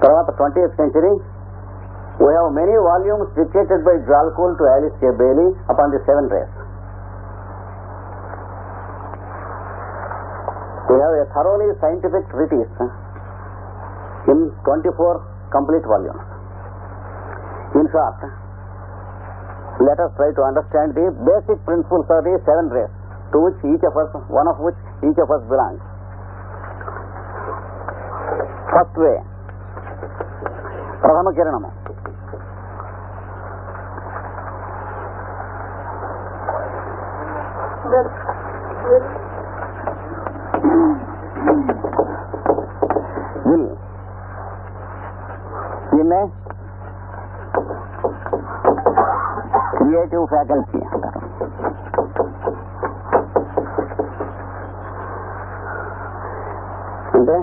తర్వాత 20th century, we have many volumes dictated by Jalkul to Alice K. Bailey upon the 7 rays. We have a thoroughly scientific treatise in 24 complete volumes. In short, let us try to understand the basic principles of the 7 rays, to which each of us, one of which each of us belongs. First ray, ప్రథమ కిరణము. Will, దీన్నే creative faculty అంటారు. అంటే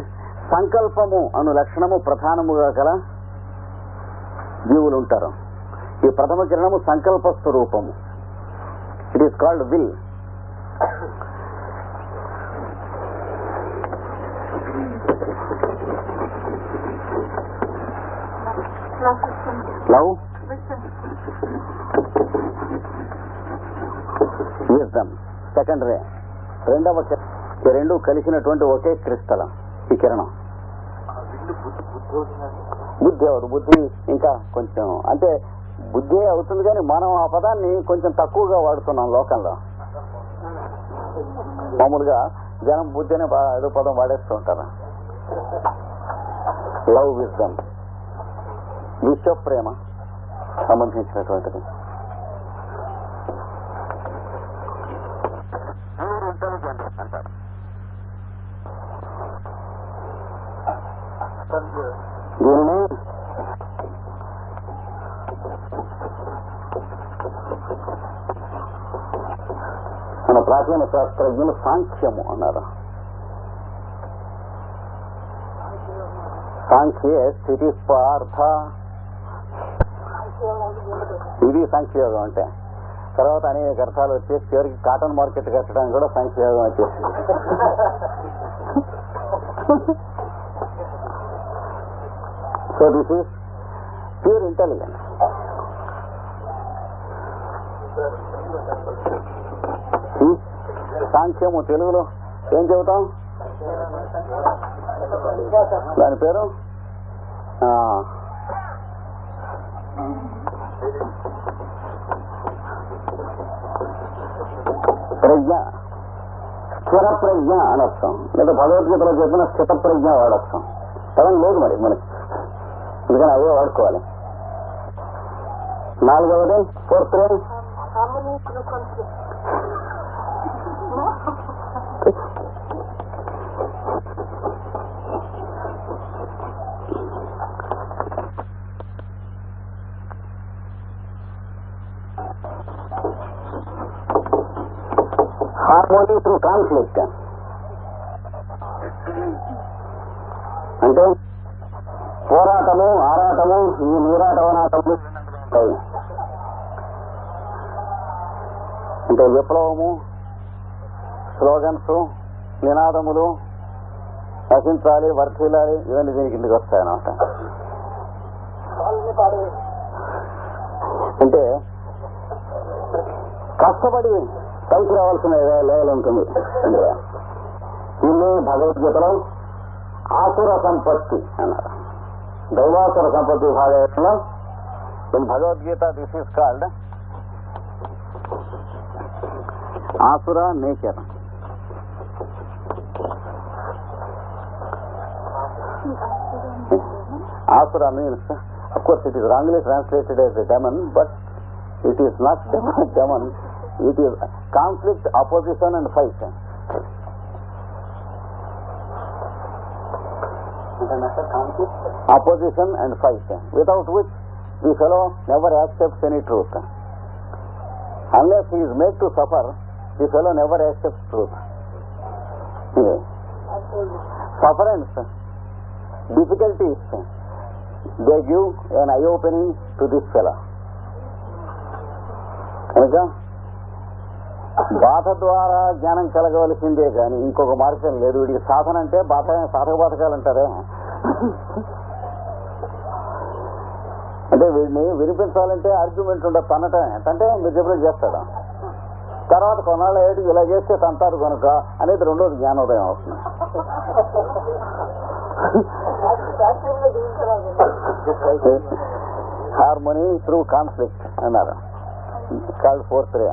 సంకల్పము అను లక్షణము ప్రధానముగా గల జీవులు ఉంటారు. ఈ ప్రథమ కిరణము సంకల్ప స్వరూపము. It is called will. Love, wisdom. Second రే, రెండవ ఈ రెండు కలిసినటువంటి ఒకే క్రిస్టల్ ఈ కిరణం. బుద్ధి అవదు. బుద్ధి ఇంకా కొంచెం అంటే బుద్ధి అవుతుంది, కానీ మనం ఆ పదాన్ని కొంచెం తక్కువగా వాడుతున్నాం లోకంలో. మామూలుగా జనం బుద్ధి అనే ఏదో పదం వాడేస్తూ ఉంటారు. లవ్, విజ్డమ్, విశ్వ ప్రేమ సంబంధించినటువంటిది. అంటారు. దీనిని మన ప్రాచీన శాస్త్రజ్ఞులు సాంఖ్యము అన్నారు. సాంఖ్యే స్థితి పార్థ, ఇది సాంఖ్యయోగం అంటే. తర్వాత అనేక అర్థాలు వచ్చేసి చివరికి కాటన్ మార్కెట్ కట్టడానికి కూడా సాంఖ్యయోగం వచ్చేసి. So this is pure intelligence. సాంఖ్యము తెలుగులో ఏం చెబుతాం? దాని పేరు ప్రజ్ఞ, స్థిర ప్రజ్ఞ అనొస్తాం. లేదా భగవద్గీతలో చెప్పిన స్థిత ప్రజ్ఞ వాడొస్తాం. పదం లేదు మరి మనకి, అందుకని అవే వాడుకోవాలి. నాలుగవది ఫోర్త్ రే, హార్మోనీ త్రూ కాన్ఫ్లిక్ట్. అంటే పోరాటము, ఆరాటము, ఈ నీరాటవనాటము అంటే విప్లవము, స్లోగన్స్, నినాదములు, నశించాలి, వర్ధిల్లాలి, ఇవన్నీ దీని కిందకి వస్తాయన్నమాట. అంటే కష్టపడి పైకి రావాల్సిన లెవెల్ ఉంటుంది. దీన్ని భగవద్గీతలో ఆసుర సంపత్తి అన్నారు. దైవాసుర సంపత్తి విభాగంలో in Bhagavad Gita this is called asura nature. Asura means, of course it is wrongly translated as a demon, but it is not demon, it is conflict, opposition and fight. Opposition and fight, without which the fellow never accepts any truth. Unless he is made to suffer, the fellow never accepts truth. Sufferance, difficulties, they give an eye-opening to this fellow. కనుక బాధ ద్వారా జ్ఞానం కలగవలసిందే కానీ ఇంకొక మార్గం లేదు. వీడికి సాధన అంటే బాధ, సాధక బాధకాలు అంటారే. అంటే వీడిని వినిపించాలంటే ఆర్గ్యుమెంట్ ఉండదు, తనటం అంటే మీరు చెప్పినట్టు చేస్తాడు. తర్వాత కొన్నాళ్ళ ఏడు ఇలా చేస్తే తంతారు కనుక అనేది రెండోది జ్ఞానోదయం అవుతుంది. హార్మోనీ త్రూ కాన్ఫ్లిక్ట్ అన్నారు, called fourth ray.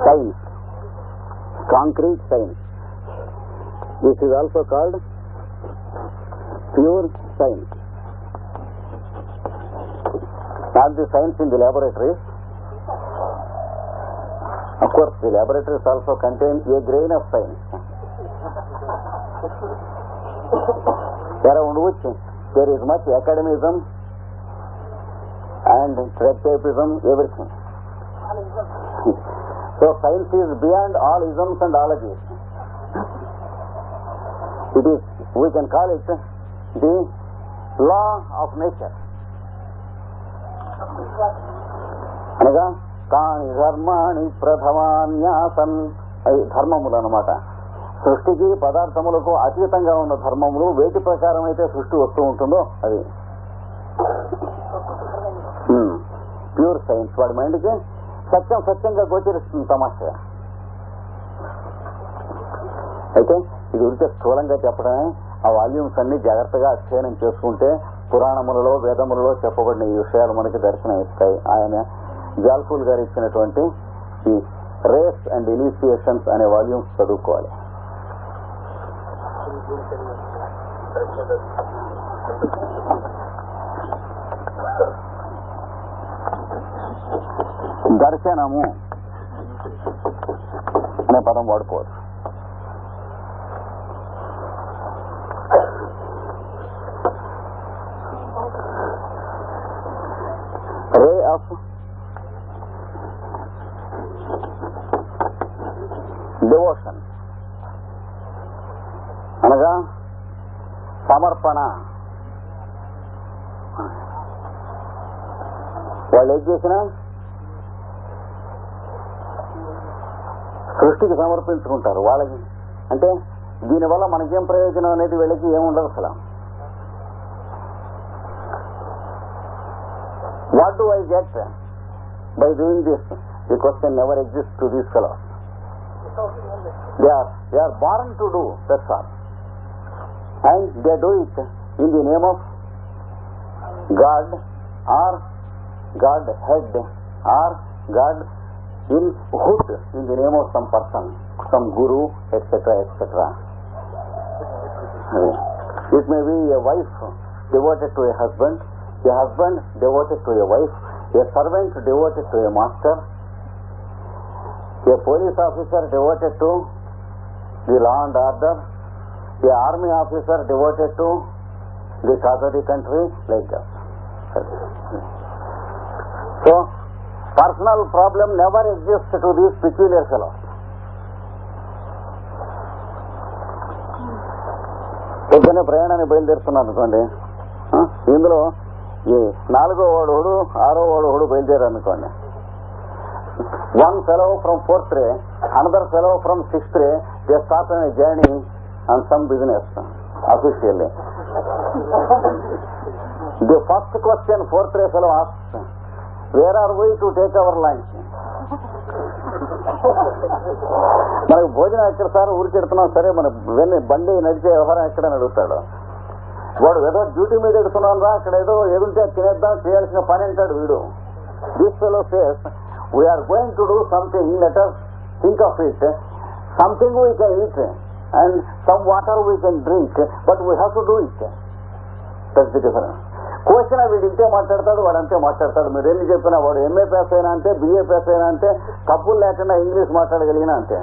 Science, concrete science. This is also called pure science. Not the science in the laboratories. Of course, the laboratories also contain a grain of science. Around which there is much academism and red tapeism, everything. So science is beyond all isms and ologies. It is, we can call it the law of nature. అనగా కాని ధర్మాణి ప్రథమాన్యాసన్, అవి ధర్మములు అన్నమాట. సృష్టికి పదార్థములకు అతీతంగా ఉన్న ధర్మములు, వేటి ప్రకారం అయితే సృష్టి వస్తూ ఉంటుందో అది ప్యూర్ సైన్స్. వాడి మైండ్కి సత్యం సత్యంగా గోచరిస్తుంది తమాషగా. అయితే ఇది ఉరికే స్థూలంగా చెప్పడమే. ఆ వాల్యూమ్స్ అన్ని జాగ్రత్తగా అధ్యయనం చేసుకుంటే పురాణములలో వేదములలో చెప్పబడిన ఈ విషయాలు మనకి దర్శనం ఇస్తాయి. ఆయన జాల్ఫూల్ గారు ఇచ్చినటువంటి ఈ రేస్ అండ్ ఇనిషియేషన్స్ అనే వాల్యూమ్స్ చదువుకోవాలి. దర్శనము అనే పదం వాడుకోవచ్చు. రే ఆఫ్ డివోషన్ అనగా సమర్పణ. వాళ్ళు ఏం చేసినా సృష్టికి సమర్పించుకుంటారు వాళ్ళకి. అంటే దీనివల్ల మనకేం ప్రయోజనం అనేది వీళ్ళకి ఏముండదు అసలు. What do I get by doing this? The question never exists to these fellows. They are born to do, that's all. And they do it in the name of God or Godhead or God in hood, in the name of some person, some guru, etc., etc. It may be a wife devoted to a husband devoted to a wife, a servant devoted to a master, a police officer devoted to the law and order, the army officer devoted to the cause of the country, like that. So, personal problem never exists to these peculiar fellows. పొద్దున్నే ప్రయాణాన్ని బయలుదేరుతున్నాను అనుకోండి, ఇందులో ఈ 4వ వాడు 6వ వాడు బయలుదేరారు అనుకోండి. One fellow from 4th ray, another fellow from 6th ray, they start on a journey on some business officially. The first question 4th ray fellow asks, where are we to take our lunch? మనకు భోజనం ఎక్కడ sir, ఊరికి ఎడుతున్నాం, సరే మన బండి నడిచే వ్యవహారం ఎక్కడని అడుగుతాడు. వాడు ఏదో డ్యూటీ మీద ఎడుతున్నాం రా, అక్కడ ఏదో ఏదుంటే తినేద్దాం, చేయాల్సిన పని అంటాడు వీడు. This fellow says we are going to do something, let us think of it, something we can eat and some water we can drink, but we have to do it. That's the difference. Question వీడు ఇంతే మాట్లాడతాడు, వాడు అంతే మాట్లాడతాడు. మీరు ఎన్ని చెప్పినా వాడు ఎంఏ పాస్ అయినా అంతే, బిఏ పాస్ అయినా అంతే, తప్పులు లేకుండా ఇంగ్లీష్ మాట్లాడగలిగినా అంతే.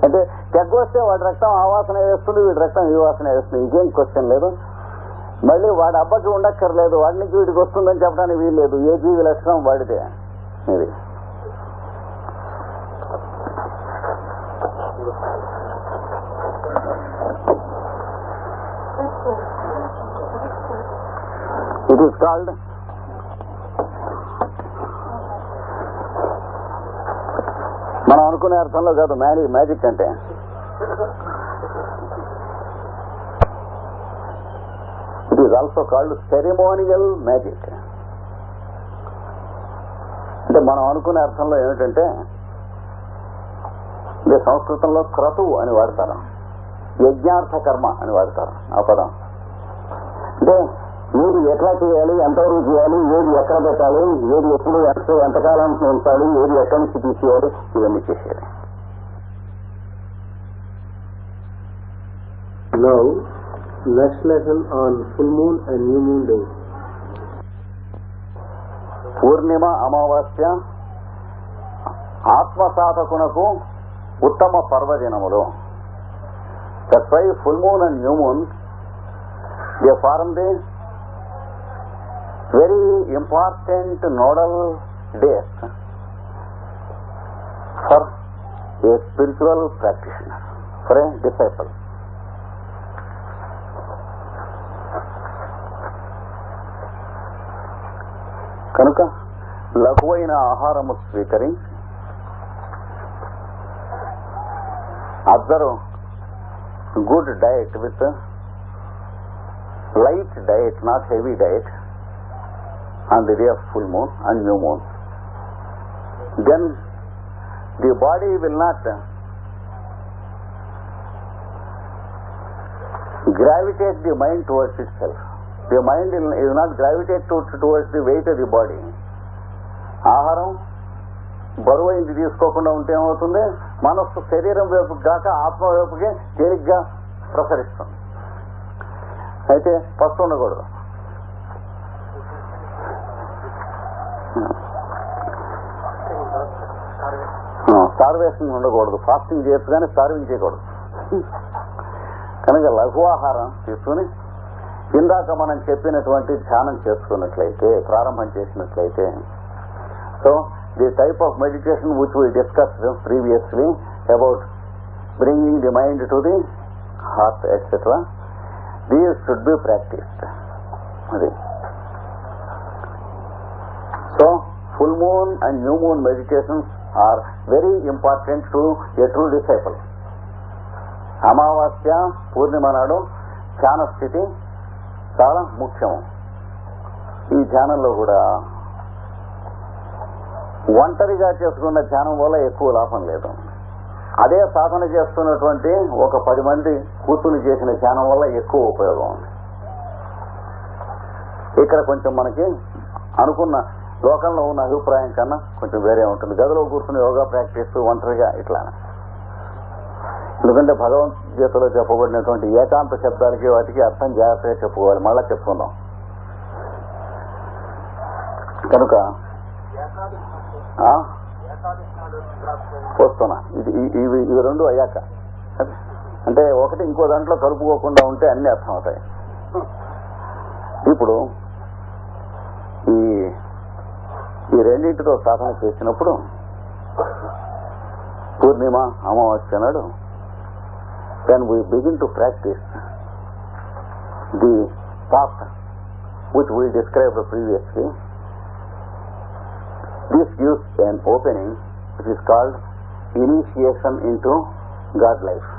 అంటే తెగ్గొస్తే వాడి రక్తం ఆ వాసన వేస్తుంది, వీడి రక్తం ఈ వాసన వేస్తుంది, ఇంకేం క్వశ్చన్ లేదు. మళ్ళీ వాడి అబ్బకి ఉండక్కర్లేదు, వాడి నుంచి వీడికి వస్తుందని చెప్పడానికి వీలు లేదు. ఏ జీవి లక్షణం వాడితే ఇది. It is called అనుకునే అర్థంలో కాదు మ్యాజిక్ అంటే. It is also called ceremonial magic. అంటే మనం అనుకునే అర్థంలో ఏమిటంటే ఇది సంస్కృతంలో క్రతువు అని వాడతారు, యజ్ఞార్థ కర్మ అని వాడతారు ఆ పదం. అంటే ఏది ఎట్లా చేయాలి, ఎంతవరకు చేయాలి, ఏది ఎక్కడ పెట్టాలి, ఏది ఎప్పుడు ఎంతకాలం ఉంచాలి, ఏది ఎక్కడి నుంచి తీసేయాలి, ఇవన్నీ చేసేది. Now, next lesson on full moon and new moon days. పూర్ణిమ అమావాస్య ఆత్మసాధకునకు ఉత్తమ పర్వదినములు. That's why full moon and new moon, they form the very important nodal days for a spiritual practitioner, for a disciple. కనుక లఘువైన ఆహారము స్వీకరించి observe good diet with light diet, not heavy diet, on the day of full moon and new moon. Then the body will not gravitate the mind towards itself. The mind will not gravitate towards the weight of the body. ఆహారం బరువైంది తీసుకోకుండా ఉంటే ఏమవుతుంది, మనస్సు శరీరం వైపు కాక ఆత్మ వైపుకే తేలిగ్గా ప్రసరిస్తుంది. అయితే ఫస్ట్ ఉండకూడదు. స్టార్వేషన్ ఉండకూడదు. ఫాస్టింగ్ చేయొచ్చు కానీ స్టార్వింగ్ చేయకూడదు. కనుక లఘు ఆహారం తీసుకుని ఇందాక మనం చెప్పినటువంటి ధ్యానం చేసుకున్నట్లయితే, ప్రారంభం చేసినట్లయితే, so the type of meditation which we discussed previously about bringing the mind to the heart etcetera, these should be practiced. So full moon and new moon meditations are very important to a true disciple. అమావాస్య పూర్ణిమ నాడు ధ్యాన స్థితి చాలా ముఖ్యం. ఈ ధ్యానంలో కూడా ఒంటరిగా చేసుకున్న ధ్యానం వల్ల ఎక్కువ లాభం లేదు. అదే సాధన చేస్తున్నటువంటి ఒక 10 మంది కూతురు చేసిన ధ్యానం వల్ల ఎక్కువ ఉపయోగం ఉంది. ఇక్కడ కొంచెం మనకి అనుకున్న లోకంలో ఉన్న అభిప్రాయం కన్నా కొంచెం వేరే ఉంటుంది. గదిలో కూర్చుని యోగా ప్రాక్టీస్ ఒంటరిగా ఇట్లా. ఎందుకంటే భగవద్గీతలో చెప్పబడినటువంటి ఏకాంత శబ్దాలకి వాటికి అర్థం జాగ్రత్తగా చెప్పుకోవాలి. మళ్ళా చెప్పుకుందాం. కనుక వస్తున్నా ఇవి రెండు అయ్యాక, అంటే ఒకటి ఇంకో దాంట్లో కలుపుకోకుండా ఉంటే అన్ని అర్థం అవుతాయి. ఇప్పుడు ఈ రెండింటితో సాధన చేసినప్పుడు పూర్ణిమ అమావాస్య నాడు then we begin to practice the path which we described previously. This gives an opening which is called initiation into God life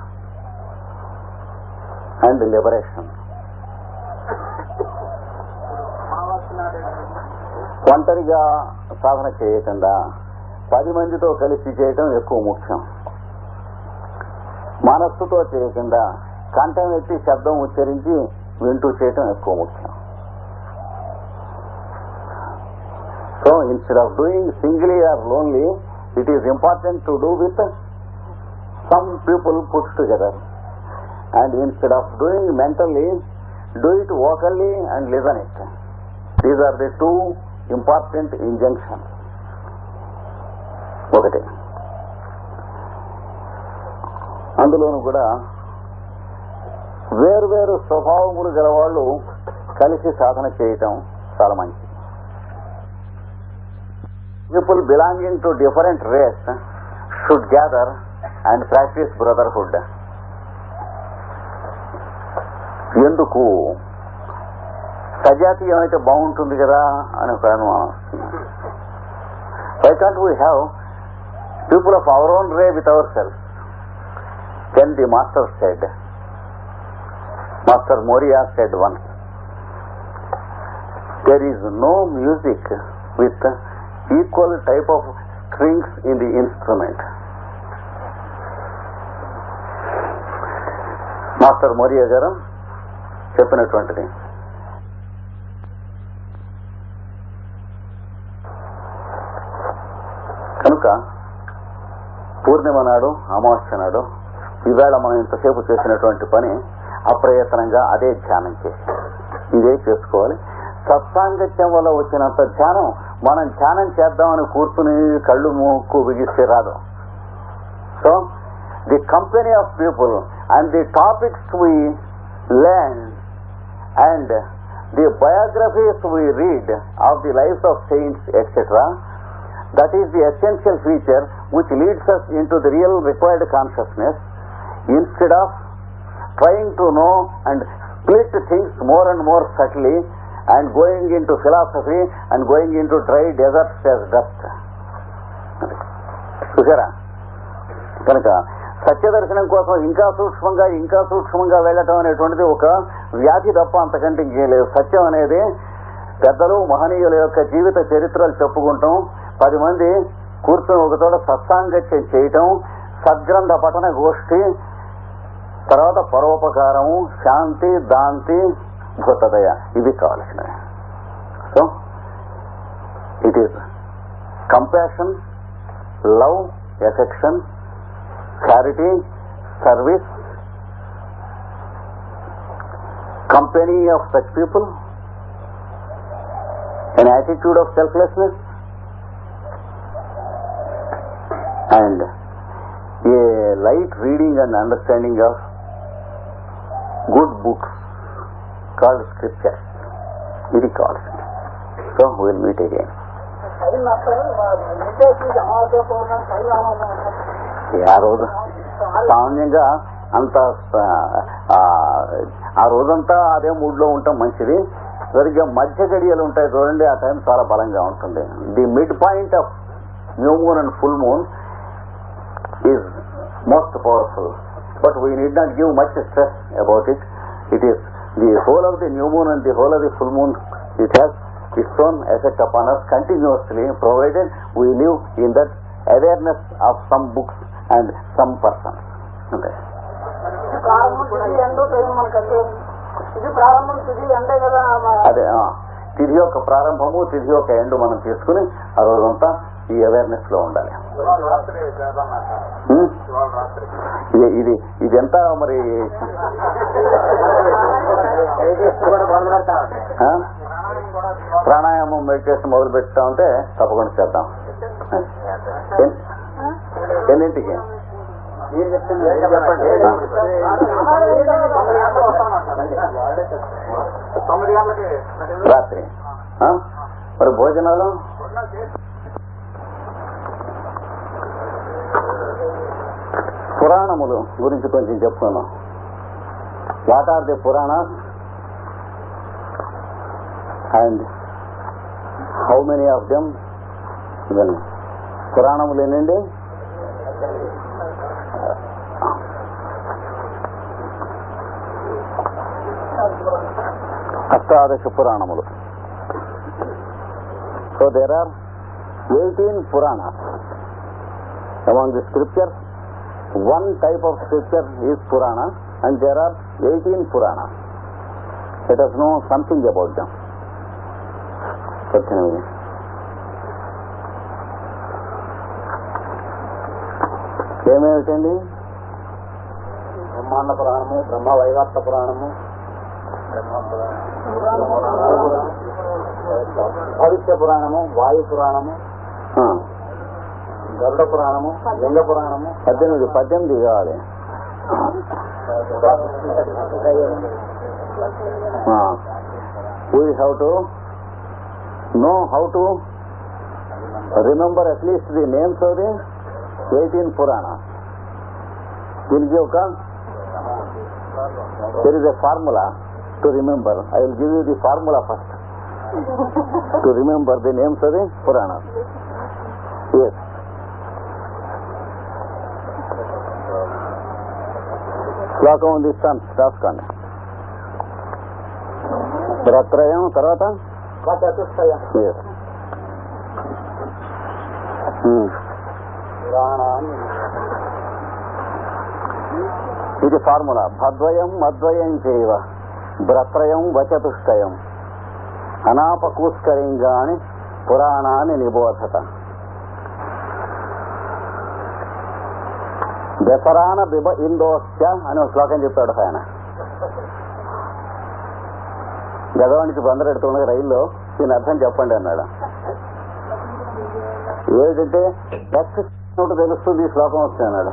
and liberation. ఒంటరిగా సాధన చేయకుండా 10 మందితో కలిసి చేయటం ఎక్కువ ముఖ్యం. మనస్సుతో చేయకుండా కంఠం ఎత్తి శబ్దం ఉచ్చరించి వింటూ చేయటం ఎక్కువ ముఖ్యం. So instead of doing singly or lonely, it is important to do with some people put together. And instead of doing mentally, do it vocally and listen it. These are the two important injunctions. ఒకటి అందులోనూ కూడా వేరు స్వభావములు గల వాళ్ళు కలిసి సాధన చేయటం చాలా మంచిది. People belonging to different race should gather and practice brotherhood. ఎందుకు సజాతీయం అయితే బాగుంటుంది కదా అని ఒక అనుమానం. Why can't we have people of our own ray with ourselves. Then the Master said, Master Moria said once, there is no music with equal type of strings in the instrument. Master Morya గారు చెప్పినటువంటిది. కనుక పూర్ణిమ నాడు, అమావాస్య నాడు, ఈవేళ మనం ఇంతసేపు చేసినటువంటి పని అప్రయత్నంగా అదే ధ్యానం చేసి ఇదే చేసుకోవాలి. సత్సాంగత్యం వల్ల వచ్చినంత ధ్యానం మనం ధ్యానం చేద్దామని కూర్చుని కళ్ళు మూక్కు బిగిస్తే రాదు. So the company of people and the topics we learn and the biographies we read of the life of saints etcetera, that is the essential feature which leads us into the real required consciousness, instead of trying to know and split things more and more subtly and going into philosophy and going into dry deserts as dust. చూసారా? కనుక సత్యదర్శనం కోసం ఇంకా సూక్ష్మంగా వెళ్ళటం అనేటువంటిది ఒక వ్యాధి తప్ప అంతకంటే ఇంకేం లేదు. సత్యం అనేది పెద్దలు మహనీయుల యొక్క జీవిత చరిత్రలు చెప్పుకుంటాం, 10 మంది కూర్చొని ఒక చోట సత్సాంగత్యం చేయటం, సద్గ్రంథ పఠన గోష్ఠి, తర్వాత పరోపకారము, శాంతి, దాంతి, భూతదయ, ఇవి కావాల్సినవి. So it is compassion, love, affection, charity, service, company of such people, an attitude of selflessness, and a light reading and understanding of good books called scriptures. ఇది కావాల్సి. So we'll meet again. ఆ రోజు సామాన్యంగా అంత ఆ రోజంతా అదే మూడ్లో ఉండటం మంచిది. సరిగ్గా మధ్య గడియలు ఉంటాయి చూడండి, ఆ టైం చాలా బలంగా ఉంటుంది. The mid point of new moon and full moon is most powerful, but we need not give much stress about it. It is the whole of the new moon and the whole of the full moon. It has its own effect upon us continuously, provided we live in that awareness of some books and some persons. Okay. అదే తిథి యొక్క ప్రారంభము, తిథి యొక్క ఎండు మనం తీసుకుని ఆ రోజంతా ఈ అవేర్నెస్ లో ఉండాలి. ఇదంతా మరి ప్రాణాయామం, మెడిటేషన్ మొదలు పెడతా ఉంటే తప్పకుండా చేద్దాం. ఎన్నింటికి రాత్రి మరి భోజనాలు పురాణములు గురించి కొంచెం చెప్తాను. What are the Puranas and how many of them? పురాణములు ఏంటండి? అష్టాదశ పురాణములు. So there are 18 Puranas. Among the scriptures, one type of scripture is Purana and there are 18 Puranas. Let us know something about them. ఏమేమిటండి? బ్రహ్మాండ పురాణము, బ్రహ్మ వైవర్త పురాణము, భవిష్య పురాణము, వాయు పురాణము, గరుడ పురాణము, లింగ పురాణము. 18 కావాలి. We have to know how to remember at least the names of the 18 Puranas. దీనికి ఒక there is a formula to remember. I will give you the formula first to remember the names of the Puranas. Yes. శ్లోకం ఉంది, ఇస్తాను రాసుకోండి. రత్రయం తర్వాత చతుష్టయం. ఇది formula. భద్వయం మద్వయం చేయవ భ్రత్రయం వచతుష్టయం అనాపకూస్కరింగాని పురాణాన్ని నిబోధత. దసరాన బిబ ఇందోస్య అని ఒక శ్లోకం చెప్పాడు ఆయన. గదవానికి బందరెడుతుండగా రైల్లో దీని అర్థం చెప్పండి అన్నాడు. ఏమిటంటే నెక్స్ట్ తెలుస్తుంది ఈ శ్లోకం వస్తుంది అన్నాడు.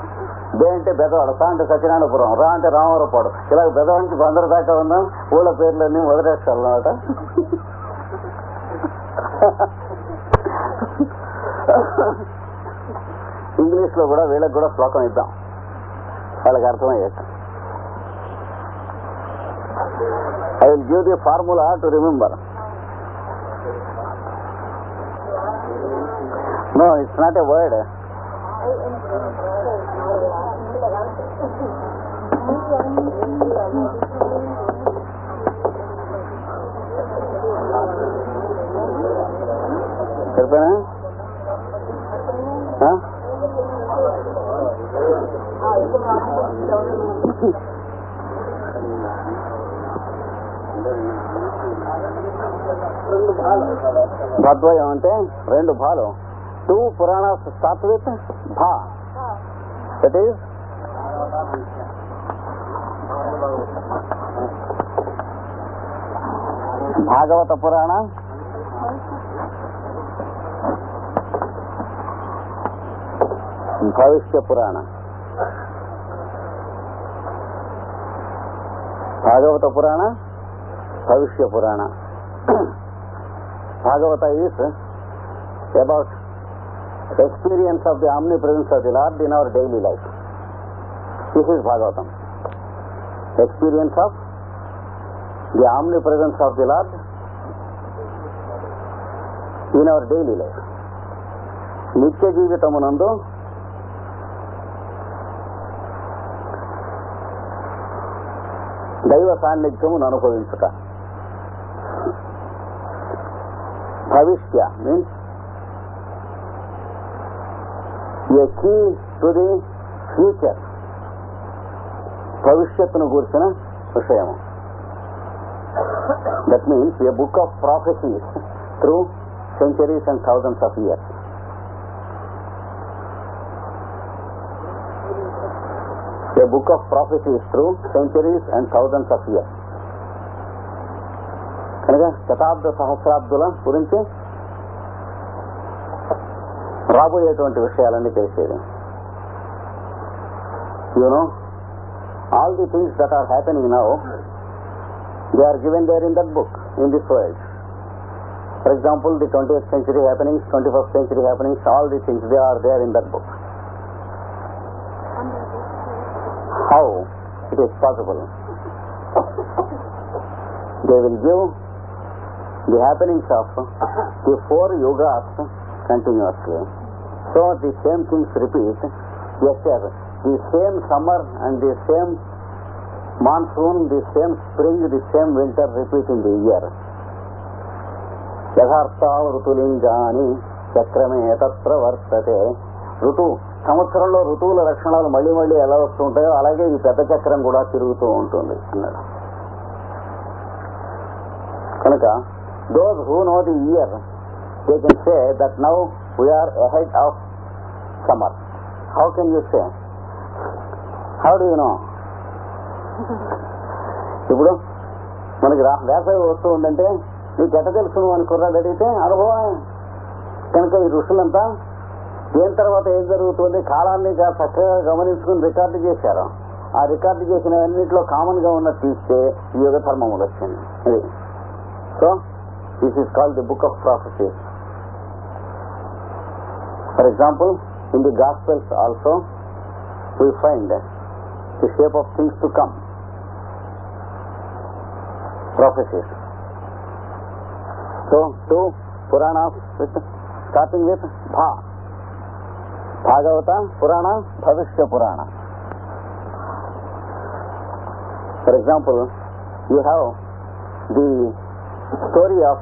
బే అంటే బెదవాడ, సా అంటే సత్యనారాయణపురం, రా అంటే రామవరపాడు. ఇలా బెదవానికి బందరు దాకా ఉన్నాం. ఊళ్ళ పేర్లన్నీ వదిలేస్తారన్నమాట. ఇంగ్లీష్ లో కూడా వీళ్ళకి కూడా శ్లోకం ఇద్దాం, వాళ్ళకి అర్థమయ్యాక. I will give the formula to remember. No, it's not a word. సరిపోయినా? భద్వయం అంటే రెండు భాలు. టూ పురాణాస్ స్టార్ట్ విత్ భా. That is Bhagavata Purana, Bhavishya Purana. Bhagavata Purana, Bhavishya Purana. Bhagavata is about experience of the omnipresence of the Lord in our daily life. This is Bhagavatam. Experience of the omnipresence of the Lord in our daily life. నిత్య జీవితమునందు దైవ సాన్నిధ్యమును అనుభవించుట. భవిష్య means a key to the future. భవిష్యత్తును గూర్చిన విషయము. That means a book of prophecies through centuries and thousands of years. A book of prophecies through centuries and thousands of years. కనుక శతాబ్ద సహస్రాబ్దుల గురించి రాబోయేటువంటి విషయాలన్నీ తెలిసేది. You know, all the things that are happening now, they are given there in that book, in this world. For example, the 20th century happenings, 21st century happenings, all the things, they are there in that book. How it is possible? They will give the happenings of the 4 yugas continuously. So the same things repeat. Yes, sir. The same summer and the same monsoon, the same spring, the same winter repeat in the year. యథార్థ ఋతులింగాని చక్రమే తత్ర వర్తతే. సంవత్సరంలో ఋతువుల లక్షణాలు మళ్ళీ మళ్ళీ ఎలా వస్తుంటాయో అలాగే ఈ పెద్ద చక్రం కూడా తిరుగుతూ ఉంటుంది అన్నాడు. కనుక those who know the year, they can say that now we are ahead of summer. How can you say? How do you know? ఇప్పుడు మనకి వేసవి వస్తూ ఉందంటే నీకు ఎట్ట తెలుసు అని కుర్రాడు అడిగితే అనుభవం. కనుక ఈ ఋషులంతా ఏం తర్వాత ఏం జరుగుతుంది కాలాన్ని చక్కగా గమనించుకుని రికార్డు చేశారు. ఆ రికార్డు చేసినవన్నింటిలో కామన్ గా ఉన్న తీస్తే ఈ యుగ ధర్మములు వచ్చింది. అది so this is called the book of prophecies. For example, in the Gospels also, we find the shape of things to come, prophecies. So, 2 Puranas starting with Bha. Bhagavata Purana, Bhavishya Purana. For example, you have the story of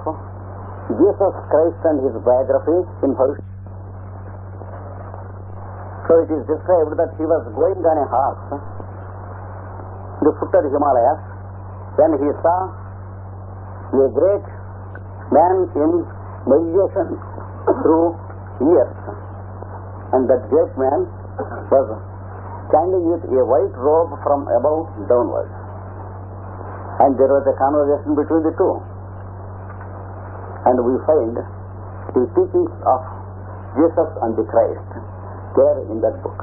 Jesus Christ and his biography in Bhavishya. So it is described that he was going on a horse to the foot of the Himalayas when he saw a great man in meditation through years, and that great man was standing with a white robe from above downwards, and there was a conversation between the two, and we find the teachings of Jesus and the Christ there in that book.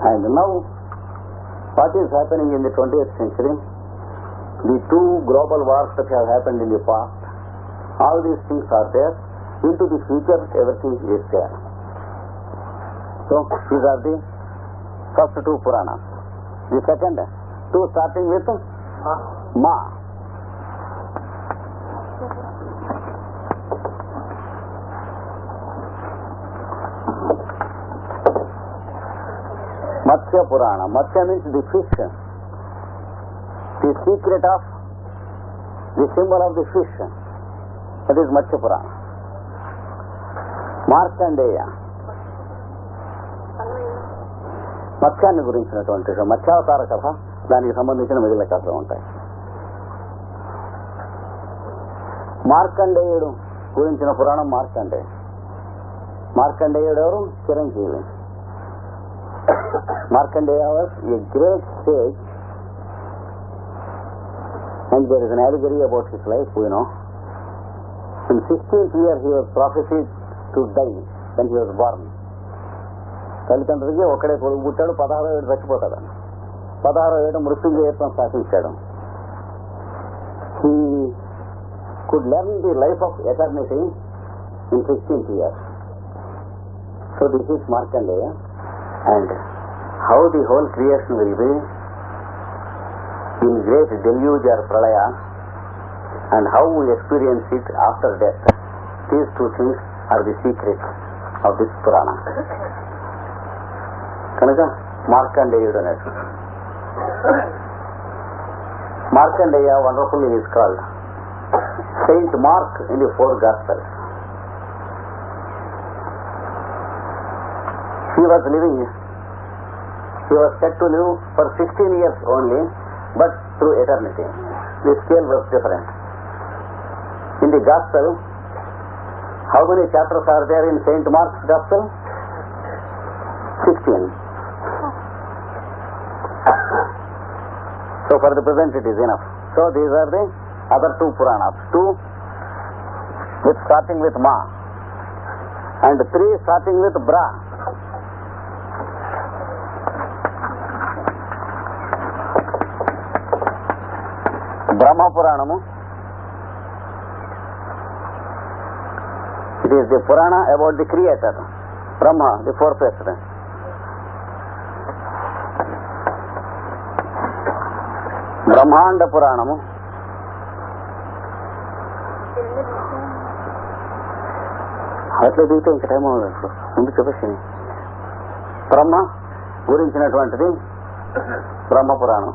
And now what is happening in the 20th century, the two global wars that have happened in the past, all these things are there. Into the future, everything is there. So these are the first two Puranas. The second two starting with Ma. Matsya Purana. Matsya means the fish. The secret of the symbol of the fish. That is Matsya Purana. Markandeya మత్స్యాన్ని గురించినటువంటి మత్స్యావతార కథ, దానికి సంబంధించిన మిగిలిన కథలు ఉంటాయి. మార్కండేయుడు గురించిన పురాణం మార్కండేయ. మార్కండేయుడు ఎవరు? చిరంజీవి. Markandeya was a great sage and there is an allegory about his life, you know. In 16th year he was prophesied to die when he was born. తల్లిదండ్రులకి ఒక్కడే కొడుకు పుట్టాడు, 16వ ఏడు చచ్చిపోతాడు. 16వ ఏడు మృత్యుంజయత్వం స్థాపించాడు. He could learn the life of eternity in 16th year. So this is Markandeya, and how the whole creation will be in great deluge or pralaya, and how we experience it after death. These two things are the secrets of this Purana. కనుక మార్కండేయుడు అన్నట్టు. Markandeya wonderfully is called Saint Mark in the 4 Gospels. He was said to live for 16 years only, but through eternity. The scale was different. In the Gospel, how many chapters are there in Saint Mark's Gospel? 16. So for the present it is enough. So these are the other two Puranas. 2 starting with Ma, and 3 starting with Bra. Brahma Puranamu. It is the Purana about the Creator, Brahma, the fourth-faced. Brahmanda Puranamu. అట్లా దిగితే ఇంక time ముందు చెప్పేసి బ్రహ్మ గురించినటువంటిది బ్రహ్మ పురాణం.